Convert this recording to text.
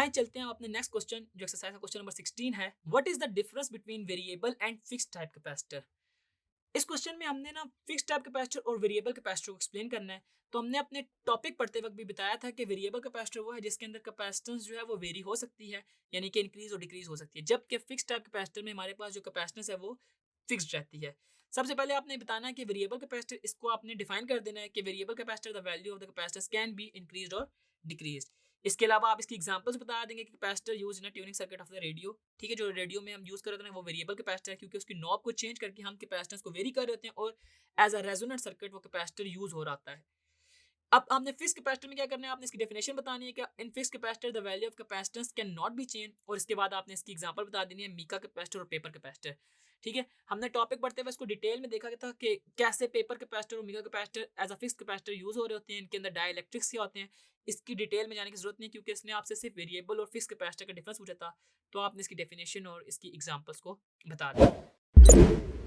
आए चलते हैं अपने नेक्स्ट क्वेश्चन, जो एक्सरसाइज का क्वेश्चन नंबर 16 है। What is the difference between variable and fixed type capacitor. इस क्वेश्चन में हमने ना फिक्स्ड टाइप कैपेसिटर और वेरिएबल कैपेसिटर को एक्सप्लेन करना है। तो हमने अपने टॉपिक पढ़ते वक्त भी बताया था कि वेरिएबल कैपेसिटर वो है जिसके अंदर कैपेसिटेंस जो है वो वेरी हो सकती है, यानी कि इंक्रीज और डिक्रीज हो सकती है, जबकि फिक्स्ड टाइप कैपेसिटर में हमारे पास जो कैपेसिटेंस है वो फिक्स्ड रहती है। सबसे पहले आपने बताना है कि वेरिएबल कैपेसिटर, इसको आपने डिफाइन कर देना है कि variable capacitor the value of the capacitor can be increased और डिक्रीज्ड। इसके अलावा आप इसकी एग्जांपल्स बता देंगे कि capacitor use in tuning circuit of the radio. ठीक है, जो रेडियो में हम यूज कर रहे हैं वो वेरिएबल कैपेसिटर है, क्योंकि उसकी नॉब को चेंज करके हम कैपेसिटेंस को वेरी कर रहे होते हैं और एज अ रेजोनेंट सर्किट वो कैपेसिटर यूज हो रहा है। अब हमने फिक्स्ड कैपेसिटर में क्या करना है, आपने इसकी डेफिनेशन बतानी है कि in fixed capacitor the value of capacitance can not be change, और इसके बाद आपने इसकी एग्जांपल बता देनी है मीका कैपेसिटर और पेपर कैपेसिटर। ठीक है, हमने टॉपिक पढ़ते हुए इसको डिटेल में देखा था कि कैसे पेपर कैपेसिटर और mica capacitor as a fixed capacitor use हो रहे होते हैं, इनके अंदर डाइलेक्ट्रिक्स क्या होते हैं। इसकी डिटेल में जाने की जरूरत नहीं, क्योंकि इसने आपसे सिर्फ वेरिएबल और फिक्स्ड कैपेसिटर का डिफरेंस पूछा था। तो आपने इसकी डेफिनेशन और इसकी एग्जांपल्स को बता दें।